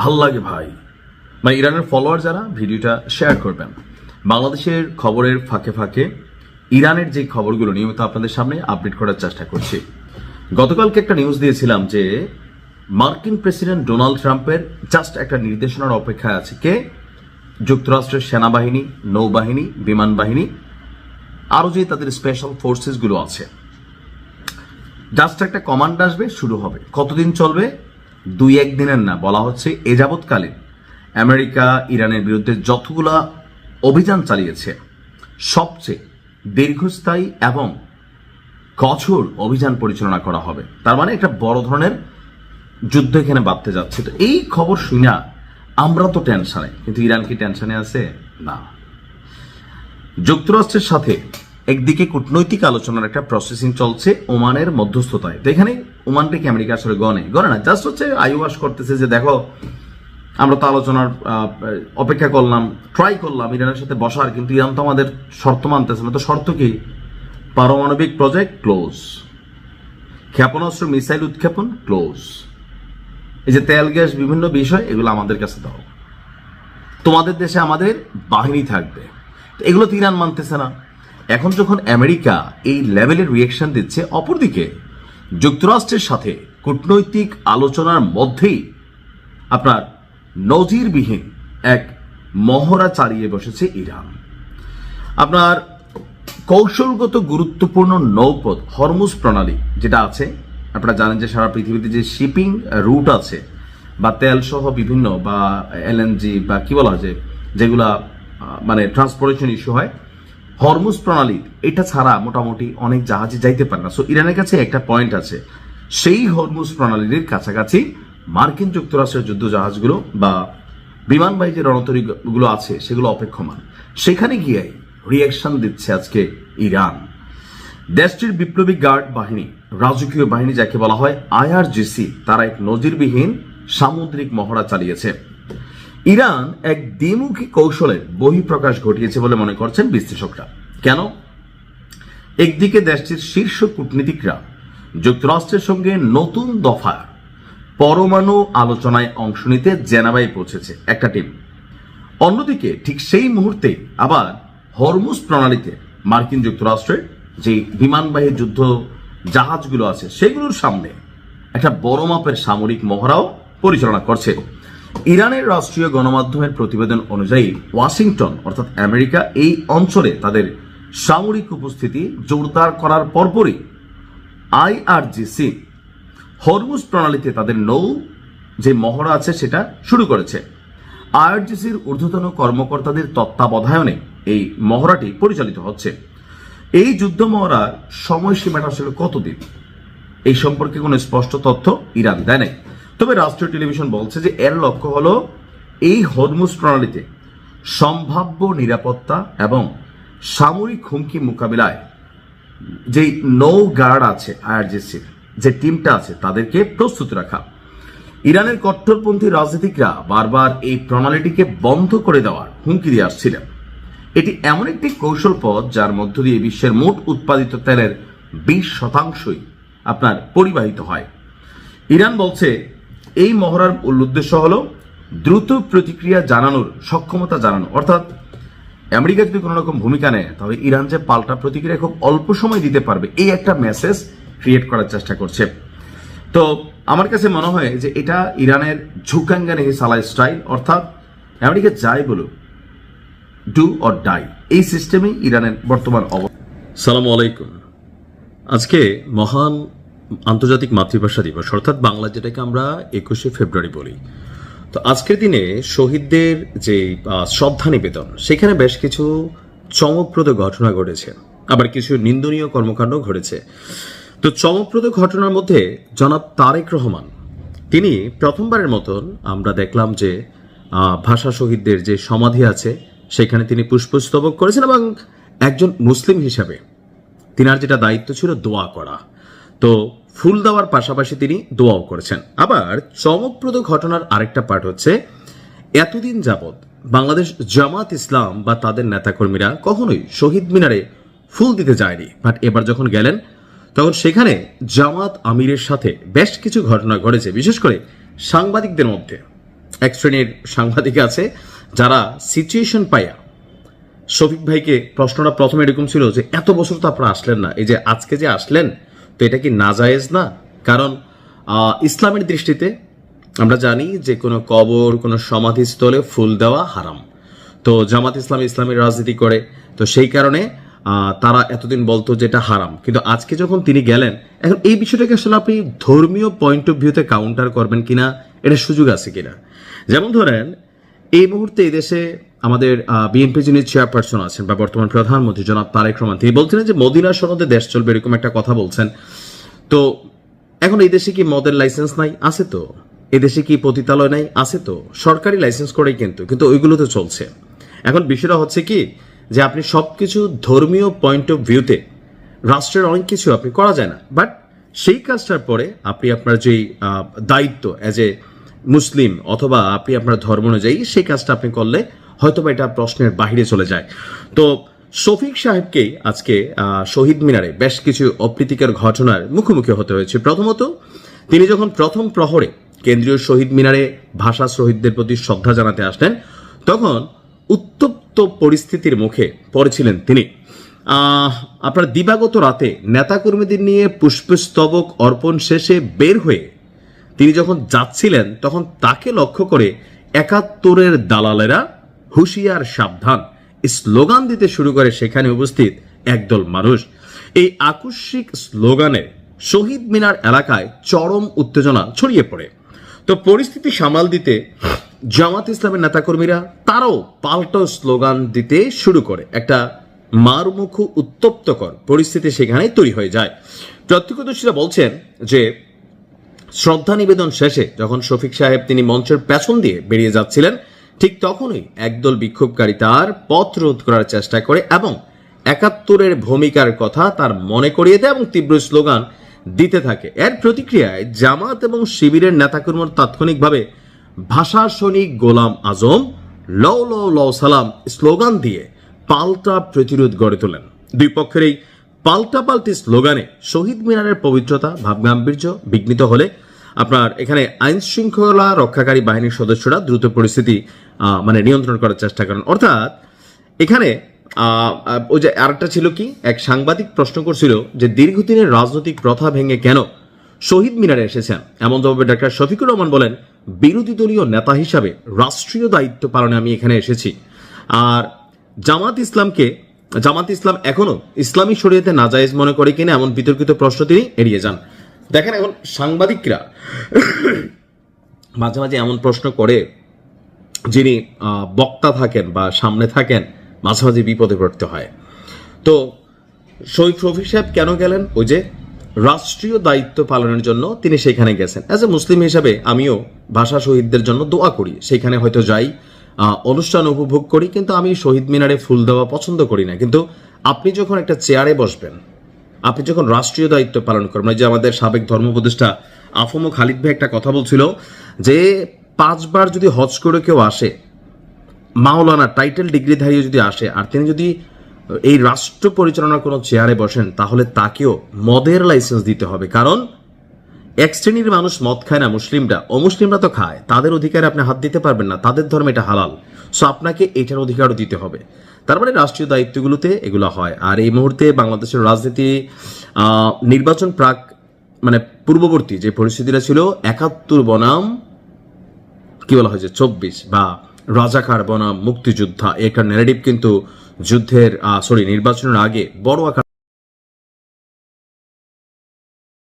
ভাল লাগে ভাই, মানে ইরানের ফলোয়ার যারা ভিডিওটা শেয়ার করবেন। বাংলাদেশের খবরের ফাঁকে ফাঁকে ইরানের যে খবরগুলো নিয়মিত আপনাদের সামনে আপডেট করার চেষ্টা করছি। গতকালকে একটা নিউজ দিয়েছিলাম যে মার্কিন প্রেসিডেন্ট ডোনাল্ড ট্রাম্পের জাস্ট একটা নির্দেশনার অপেক্ষায় আছে কে? যুক্তরাষ্ট্রের সেনাবাহিনী, নৌবাহিনী, বিমান বাহিনী, আরো যে তাদের স্পেশাল ফোর্সেস গুলো আছে, জাস্ট একটা কমান্ড আসবে, শুরু হবে। কতদিন চলবে? 2-1 দিনের না, বলা হচ্ছে এ যাবৎকালীন আমেরিকা ইরানের বিরুদ্ধে যতগুলা অভিযান চালিয়েছে সবচেয়ে দীর্ঘস্থায়ী এবং কঠোর অভিযান পরিচালনা করা হবে। তার মানে একটা বড় ধরনের যুদ্ধ এখানে বাঁধতে যাচ্ছে। তো এই খবর শুনা আমরা তো টেনশনে, কিন্তু ইরান কি টেনশনে আছে? না। যুক্তরাষ্ট্রের সাথে একদিকে কূটনৈতিক আলোচনার একটা প্রসেসিং চলছে ওমানের মধ্যস্থতায়। তো এখানে ওমানকে কি আমেরিকা আসলে গনে না, জাস্ট হচ্ছে আইওয়াস করতেছে যে দেখো আমরা তো আলোচনার অপেক্ষা করলাম, ট্রাই করলাম ইরানের সাথে বসার, কিন্তু ইরান তো আমাদের শর্ত মানতেছে না। তো শর্ত কি? পারমাণবিক প্রজেক্ট ক্লোজ, ক্ষেপণাস্ত্র মিসাইল উৎক্ষেপণ ক্লোজ, এই যে তেল গ্যাস বিভিন্ন বিষয় এগুলো আমাদের কাছে দাও, তোমাদের দেশে আমাদের বাহিনী থাকবে। এগুলো তো ইরান মানতেছে না। এখন যখন আমেরিকা এই লেভেলের রিয়েকশন দিচ্ছে, অপরদিকে যুক্তরাষ্ট্রের সাথে কূটনৈতিক আলোচনার মধ্যেই আপনার নজিরবিহীন এক মহড়া চালিয়ে বসেছে ইরান। আপনার কৌশলগত গুরুত্বপূর্ণ নৌপথ হরমুজ প্রণালী যেটা আছে, আপনারা জানেন যে সারা পৃথিবীতে যে শিপিং রুট আছে বা তেল সহ বিভিন্ন বা এলএনজি বা কি বলা হয় যেগুলা মানে ট্রান্সপোর্টেশন ইস্যু হয়, হরমুজ প্রণালী এটা ছাড়া মোটামুটি অনেক জাহাজে যাইতে পারে না। সো ইরানের কাছে একটা পয়েন্ট আছে, সেই হরমুজ প্রণালীর কাছাকাছি মার্কিন যুক্তরাষ্ট্রের যুদ্ধ জাহাজগুলো বা বিমানবাহী যে রণতরীগুলো আছে সেগুলো অপেক্ষমান। সেখানে গিয়ে রিয়াকশন দিচ্ছে আজকে ইরান। দেশটির বিপ্লবী গার্ড বাহিনী, রাজকীয় বাহিনী যাকে বলা হয় আইআরজিসি, তারা এক নজিরবিহীন সামুদ্রিক মহড়া চালিয়েছে। ইরান এক দ্বিমুখী কৌশলের বহিঃপ্রকাশ ঘটিয়েছে বলে মনে করছেন বিশ্লেষকরা। কেন? একদিকে দেশটির শীর্ষ কূটনীতিকরা যুক্তরাষ্ট্রের সঙ্গে নতুন দফা পরমাণু আলোচনায় অংশ নিতে জেনেভায় পৌঁছেছে একটা টিম, অন্যদিকে ঠিক সেই মুহূর্তে আবার হরমুজ প্রণালীতে মার্কিন যুক্তরাষ্ট্রের যে বিমানবাহী যুদ্ধ জাহাজগুলো আছে সেগুলোর সামনে একটা বড় মাপের সামরিক মহড়াও পরিচালনা করছে। ইরানের রাষ্ট্রীয় গণমাধ্যমের প্রতিবেদন অনুযায়ী ওয়াশিংটন অর্থাৎ আমেরিকা এই অঞ্চলে তাদের সামরিক উপস্থিতি জোরদার করার পরপরই আইআরজিসি হরমুজ প্রণালীতে তাদের নৌ যে মহড়া আছে সেটা শুরু করেছে। আইআরজিসির ঊর্ধ্বতন কর্মকর্তাদের তত্ত্বাবধানে এই মহড়াটি পরিচালিত হচ্ছে। এই যুদ্ধ মহড়ার সময়সীমাটা আসলে কতদিন এই সম্পর্কে কোনো স্পষ্ট তথ্য ইরান দেয় নাই। তবে রাষ্ট্রীয় টেলিভিশন বলছে যে এর লক্ষ্য হলো এই হরমুজ প্রণালীতে সম্ভাব্য নিরাপত্তা এবং সামরিক হুমকি মোকাবিলায় যে নৌ গার্ড আছে আইআরজিসির যে টিমটা আছে তাদেরকে প্রস্তুত রাখা। ইরানের কট্টরপন্থী রাজনীতিকরা বারবার এই প্রণালীটিকে বন্ধ করে দেওয়ার হুমকি দিয়ে আসছিলেন। এটি এমন একটি কৌশল পথ যার মধ্য দিয়ে বিশ্বের মোট উৎপাদিত তেলের 20% আপনার পরিবাহিত হয়। ইরান বলছে এই মহড়ার মূল উদ্দেশ্য হলো দ্রুত প্রতিক্রিয়া জানানোর সক্ষমতা জানানো, অর্থাৎ আমেরিকা যদি কোনো রকম ভূমিকা নেয় তাহলে ইরান যে পাল্টা প্রতিক্রিয়া খুব অল্প সময় দিতে পারবে, এই একটা মেসেজ ক্রিয়েট করার চেষ্টা করছে। তো আমার কাছে মনে হয় যে এটা ইরানের ঝুকাঙ্গা নেহি সালাই স্টাইল, অর্থাৎ আমেরিকা যাই বলুক ডু অর ডাই, এই সিস্টেমেই ইরানের বর্তমান অবস্থা। সালামু আলাইকুম। আজকে মহান আন্তর্জাতিক মাতৃভাষা দিবস, অর্থাৎ বাংলা যেটাকে আমরা 21শে ফেব্রুয়ারি বলি। তো আজকের দিনে শহীদদের যে শ্রদ্ধা নিবেদন, সেখানে বেশ কিছু চমকপ্রদ ঘটনা ঘটেছে, আবার কিছু নিন্দনীয় কর্মকাণ্ড ঘটেছে। তো চমকপ্রদ ঘটনার মধ্যে জনাব তারেক রহমান, তিনি প্রথমবারের মতন আমরা দেখলাম যে ভাষা শহীদদের যে সমাধি আছে সেখানে তিনি পুষ্পস্তবক করেছেন, এবং একজন মুসলিম হিসাবে তিনার যেটা দায়িত্ব ছিল দোয়া করা, তো ফুল দেওয়ার পাশাপাশি তিনি দোয়াও করেছেন। আবার চমকপ্রদ ঘটনার আরেকটা পার্ট হচ্ছে, এতদিন যাবৎ বাংলাদেশ জামাত ইসলাম বা তাদের নেতাকর্মীরা কখনোই শহীদ মিনারে ফুল দিতে যায়নি, বাট এবার যখন গেলেন তখন সেখানে জামাত আমিরের সাথে বেশ কিছু ঘটনা ঘটেছে, বিশেষ করে সাংবাদিকদের মধ্যে। এক শ্রেণীর সাংবাদিক আছে যারা সিচুয়েশন পাইয়া শফিক ভাইকে, প্রশ্নটা প্রথমে এরকম ছিল যে এত বছর তো আপনারা আসলেন না, এই যে আজকে যে আসলেন তো এটা কি নাজায়েজ না? কারণ ইসলামের দৃষ্টিতে আমরা জানি যে কোনো কবর, কোনো সমাধিস্থলে ফুল দেওয়া হারাম। তো জামাত ইসলাম ইসলামের রাজনীতি করে, তো সেই কারণে তারা এতদিন বলতো যে এটা হারাম, কিন্তু আজকে যখন তিনি গেলেন, এখন এই বিষয়টাকে আসলে আপনি ধর্মীয় পয়েন্ট অফ ভিউতে কাউন্টার করবেন কিনা, এটা সুযোগ আছে কিনা। যেমন ধরেন এই মুহূর্তে এই দেশে আমাদের বিএনপি যিনি চেয়ারপারসন আছেন বা বর্তমান প্রধানমন্ত্রী জনাব তারেক রহমান, তিনি বলছিলেন যে মদিনা সনদে দেশ চলবে, এরকম একটা কথা বলছেন। তো এখন এই দেশে কি মদের লাইসেন্স নাই? আছে তো। এদেশে কি পতিতালয় নাই? আছে তো। সরকারি লাইসেন্স করেই কিন্তু ওইগুলো তো চলছে। এখন বিষয়টা হচ্ছে কি যে আপনি সবকিছু ধর্মীয় পয়েন্ট অফ ভিউতে, রাষ্ট্রের অনেক কিছু আপনি করা যায় না, বাট সেই কাজটার পরে আপনি আপনার যেই দায়িত্ব অ্যাজ এ মুসলিম অথবা আপনি আপনার ধর্ম অনুযায়ী সেই কাজটা আপনি করলে হয়তোবা এটা প্রশ্নের বাহিরে চলে যায়। তো শফিক সাহেবকেই আজকে শহীদ মিনারে বেশ কিছু অপ্রীতিকর ঘটনার মুখোমুখি হতে হয়েছে। প্রথমত, তিনি যখন প্রথম প্রহরে কেন্দ্রীয় শহীদ মিনারে ভাষা শহীদদের প্রতি শ্রদ্ধা জানাতে আসলেন, তখন উত্তপ্ত পরিস্থিতির মুখে পড়েছিলেন তিনি। আপনার দিবাগত রাতে নেতাকর্মীদের নিয়ে পুষ্পস্তবক অর্পণ শেষে বের হয়ে তিনি যখন যাচ্ছিলেন, তখন তাকে লক্ষ্য করে ৭১-এর দালালেরা হুঁশিয়ার সাবধান স্লোগান দিতে শুরু করে সেখানে উপস্থিত একদল মানুষ। এই আকস্মিক স্লোগানে শহীদ মিনার এলাকায় চরম উত্তেজনা ছড়িয়ে পড়ে। তো পরিস্থিতি সামাল দিতে জামাত ইসলামের নেতাকর্মীরা তারাও পাল্টা স্লোগান দিতে শুরু করে। একটা মারমুখো উত্তপ্তকর পরিস্থিতি সেখানে তৈরি হয়ে যায়। প্রত্যক্ষদর্শীরা বলছেন যে শ্রদ্ধা নিবেদন শেষে যখন শফিক সাহেব তিনি মঞ্চের পেছন দিয়ে বেরিয়ে যাচ্ছিলেন, ঠিক তখনই একদল বিক্ষোভকারী তার পথ রোধ করার চেষ্টা করে এবং ৭১-এর ভূমিকার কথা তার মনে করিয়ে দেয় এবং তীব্র স্লোগান দিতে থাকে। এর প্রতিক্রিয়ায় জামাত এবং শিবিরের নেতাকর্মীরা তাৎক্ষণিকভাবে ভাষা সৈনিক গোলাম আজম লও লও লও সালাম স্লোগান দিয়ে পাল্টা প্রতিরোধ গড়ে তোলেন। দুই পক্ষের এই পাল্টাপাল্টি স্লোগানে শহীদ মিনারের পবিত্রতা, ভাবগাম্ভীর্য বিঘ্নিত হলে আপনার এখানে আইন শৃঙ্খলা রক্ষাকারী বাহিনীর সদস্যরা দ্রুত পরিস্থিতি নিয়ন্ত্রণ করার চেষ্টা করেন। অর্থাৎ এখানে ওই যে আরেকটা ছিল কি, এক সাংবাদিক প্রশ্ন করছিল যে দীর্ঘদিনের রাজনৈতিক প্রথা ভেঙে কেন শহীদ মিনারে এসেছেন। এমন জবাবে ডাক্তার শফিকুর রহমান বলেন, বিরোধী দলীয় নেতা হিসাবে রাষ্ট্রীয় দায়িত্ব পালনে আমি এখানে এসেছি। আর জামাত ইসলাম এখনো ইসলামী শরীয়তে নাজায়েজ মনে করে কিনা এমন বিতর্কিত প্রশ্ন তিনি এড়িয়ে যান। দেখেন, এখন সাংবাদিকরা মাঝে মাঝে এমন প্রশ্ন করে, যিনি বক্তা থাকেন বা সামনে থাকেন, মাঝে মাঝে বিপদে পড়তে হয়। তো শফিক সাহেব কেন গেলেন? ওই যে রাষ্ট্রীয় দায়িত্ব পালনের জন্য তিনি সেখানে গেছেন। অ্যাজ এ মুসলিম হিসাবে আমিও ভাষা শহীদদের জন্য দোয়া করি, সেখানে হয়তো যাই, অনুষ্ঠান উপভোগ করি, কিন্তু আমি শহীদ মিনারে ফুল দেওয়া পছন্দ করি না। কিন্তু আপনি যখন একটা চেয়ারে বসবেন, আপনি যখন রাষ্ট্রীয় দায়িত্ব পালন করবেন, যে আমাদের সাবেক ধর্ম উপদেষ্টা আফম খালিদ ভাই একটা কথা বলছিল যে 5 বার যদি হজ করে কেউ আসে, মাওলানা টাইটেল ডিগ্রিধারী যদি আসে, আর তিনি যদি এই রাষ্ট্র পরিচালনার কোনো চেয়ারে বসেন, তাহলে তাকেও মদের লাইসেন্স দিতে হবে। কারণ এক শ্রেণীর মানুষ মদ খায় না, মুসলিমরা, অমুসলিমরা তো খায়, তাদের অধিকারে আপনি হাত দিতে পারবেন না, তাদের ধর্মে এটা হালাল, সো আপনাকে এটার অধিকারও দিতে হবে। তারপরে রাষ্ট্রীয় দায়িত্বগুলোতে এগুলো হয়। আর এই মুহূর্তে বাংলাদেশের রাজনীতি নির্বাচন পূর্ববর্তী যে পরিস্থিতিটা ছিল, ৭১ বনাম কি বলা হয় যে 24 বা রাজাকার বনাম মুক্তিযোদ্ধা, একটা ন্যারেটিভ কিন্তু নির্বাচনের আগে বড় আকার